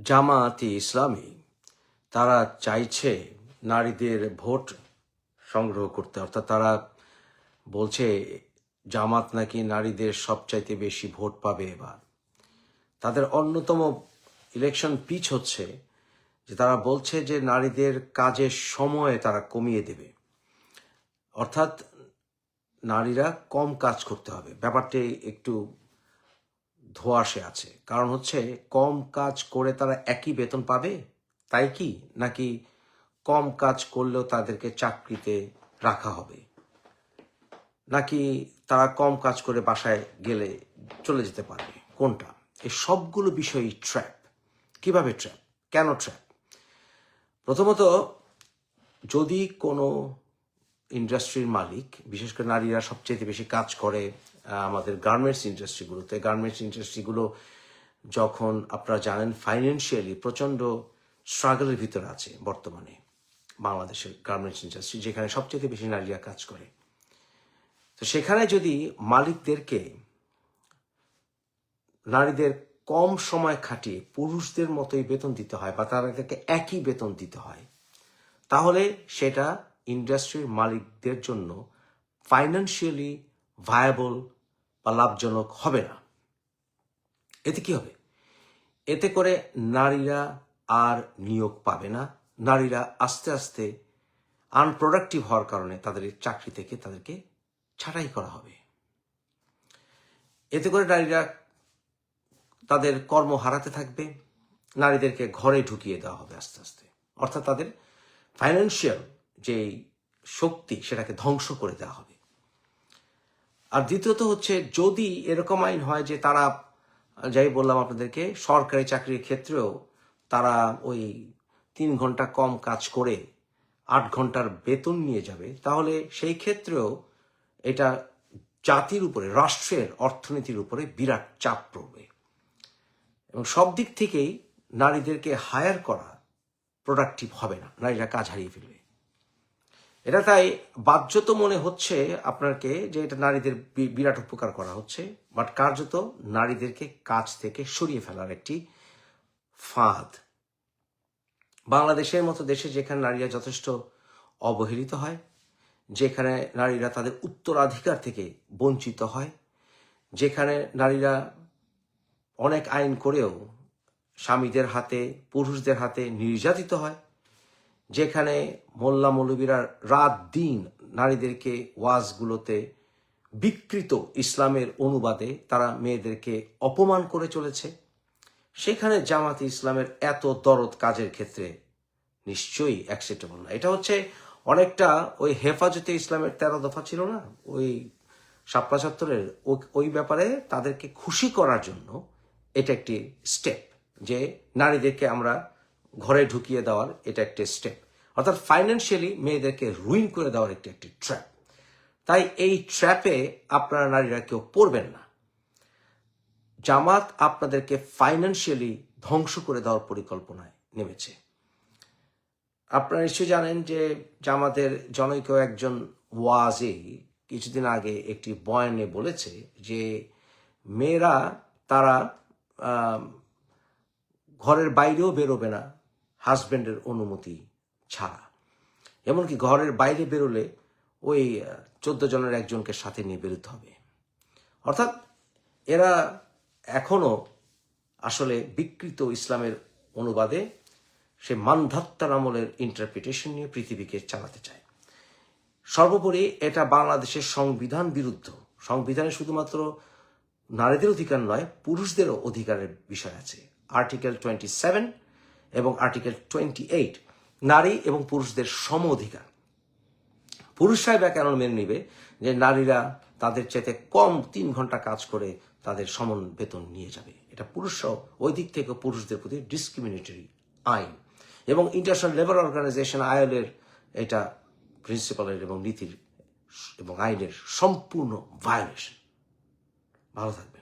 জামায়াতে ইসলামী তারা চাইছে নারীদের ভোট সংগ্রহ করতে, অর্থাৎ তারা বলছে জামাত নাকি নারীদের সবচাইতে বেশি ভোট পাবে এবার। তাদের অন্যতম ইলেকশন পিচ হচ্ছে যে তারা বলছে যে নারীদের কাজের সময় তারা কমিয়ে দেবে, অর্থাৎ নারীরা কম কাজ করতে হবে। ব্যাপারটি একটু ধোঁয়াশে আছে, কারণ হচ্ছে কম কাজ করে তারা একই বেতন পাবে তাই কি, নাকি কম কাজ করলেও তাদেরকে চাকরিতে রাখা হবে, নাকি তারা কম কাজ করে বাসায় গেলে চলে যেতে পারবে, কোনটা? এই সবগুলো বিষয়ই ট্র্যাপ। কিভাবে ট্র্যাপ, কেন ট্র্যাপ? প্রথমত, যদি কোনো ইন্ডাস্ট্রির মালিক, বিশেষ করে নারীরা সবচেয়ে বেশি কাজ করে আমাদের গার্মেন্টস ইন্ডাস্ট্রিগুলোতে, গার্মেন্টস ইন্ডাস্ট্রিগুলো যখন আপনারা জানেন ফাইন্যান্সিয়ালি প্রচণ্ড স্ট্রাগলের ভিতরে আছে বর্তমানে বাংলাদেশের গার্মেন্টস ইন্ডাস্ট্রি, যেখানে সবচেয়ে বেশি নারীরা কাজ করে, তো সেখানে যদি মালিকদেরকে নারীদের কম সময় খাটিয়ে পুরুষদের মতোই বেতন দিতে হয় বা তাদেরকে একই বেতন দিতে হয়, তাহলে সেটা ইন্ডাস্ট্রির মালিকদের জন্য ফাইন্যান্সিয়ালি ভায়াবল বা লাভজনক হবে না। এতে কি হবে? এতে করে নারীরা আর নিয়োগ পাবে না, নারীরা আস্তে আস্তে আনপ্রোডাক্টিভ হওয়ার কারণে তাদের চাকরি থেকে তাদেরকে ছাঁটাই করা হবে। এতে করে নারীরা তাদের কর্ম হারাতে থাকবে, নারীদেরকে ঘরে ঢুকিয়ে দেওয়া হবে আস্তে আস্তে, অর্থাৎ তাদের ফাইন্যান্সিয়াল যে শক্তি সেটাকে ধ্বংস করে দেওয়া হবে। আর দ্বিতীয়ত হচ্ছে, যদি এরকম আইন হয় যে তারা, যাই বললাম আপনাদেরকে, সরকারি চাকরির ক্ষেত্রেও তারা ওই 3 ঘন্টা কম কাজ করে 8 ঘন্টার বেতন নিয়ে যাবে, তাহলে সেই ক্ষেত্রেও এটা জাতির উপরে, রাষ্ট্রের অর্থনীতির উপরে বিরাট চাপ পড়বে এবং সব দিক থেকেই নারীদেরকে হায়ার করা প্রোডাক্টিভ হবে না, নারীরা কাজ হারিয়ে ফেলবে। এটা তাই বাহ্যত মনে হচ্ছে আপনাকে যে এটা নারীদের বিরাট উপকার করা হচ্ছে, বাট কার্যত নারীদেরকে কাজ থেকে সরিয়ে ফেলার একটি ফাঁদ। বাংলাদেশের মতো দেশে, যেখানে নারীরা যথেষ্ট অবহেলিত হয়, যেখানে নারীরা তাদের উত্তরাধিকার থেকে বঞ্চিত হয়, যেখানে নারীরা অনেক আইন করেও স্বামীদের হাতে, পুরুষদের হাতে নির্যাতিত হয়, যেখানে মোল্লা মৌলবীরা রাত দিন নারীদেরকে ওয়াজগুলোতে বিকৃত ইসলামের অনুবাদে তারা মেয়েদেরকে অপমান করে চলেছে, সেখানে জামাতে ইসলামের এত দরদ কাজের ক্ষেত্রে নিশ্চয়ই অ্যাকসেপ্টেবল না। এটা হচ্ছে অনেকটা ওই হেফাজতে ইসলামের 13 দফা ছিল না, ওই শাপলা চত্বরের, ওই ব্যাপারে তাদেরকে খুশি করার জন্য এটা একটি স্টেপ, যে নারীদেরকে আমরা ঘরে ঢুকিয়ে দেওয়ার এটা একটি স্টেপ, অর্থাৎ ফাইন্যান্সিয়ালি মেয়েদেরকে রুইন করে দেওয়ার একটি ট্র্যাপ। তাই এই ট্র্যাপে আপনারা নারীরা কেউ পড়বেন না। জামাত আপনাদেরকে ফাইন্যান্সিয়ালি ধ্বংস করে দেওয়ার পরিকল্পনায় নেমেছে। আপনারা নিশ্চয়ই জানেন যে জামাতের জনৈক একজন ওয়াজে কিছুদিন আগে একটি বয়ানে বলেছে যে মেয়েরা তারা ঘরের বাইরেও বেরোবে না হাজব্যান্ডের অনুমতি ছাড়া, এমনকি ঘরের বাইরে বেরোলে ওই 14 জনের একজনকে সাথে নিয়ে বেরোতে হবে। অর্থাৎ এরা এখনো আসলে বিকৃত ইসলামের অনুবাদে সে মানধাত্তার আমলের ইন্টারপ্রিটেশন নিয়ে পৃথিবীকে চালাতে চায়। সর্বোপরি এটা বাংলাদেশের সংবিধান বিরুদ্ধ। সংবিধানে শুধুমাত্র নারীদের অধিকার নয়, পুরুষদেরও অধিকারের বিষয় আছে। আর্টিকেল 27 এবং আর্টিকেল 28 নারী এবং পুরুষদের সম অধিকার। পুরুষরাই বা কেন মেনে নিবে যে নারীরা তাদের চাইতে কম 3 ঘন্টা কাজ করে তাদের সমান বেতন নিয়ে যাবে? এটা পুরুষরাও ওই দিক থেকে পুরুষদের প্রতি ডিসক্রিমিনেটরি আইন, এবং ইন্টারন্যাশনাল লেবার অর্গানাইজেশন আইএলওর এটা প্রিন্সিপালের এবং নীতির এবং আইনের সম্পূর্ণ ভায়োলেশন। ভালো থাকবে।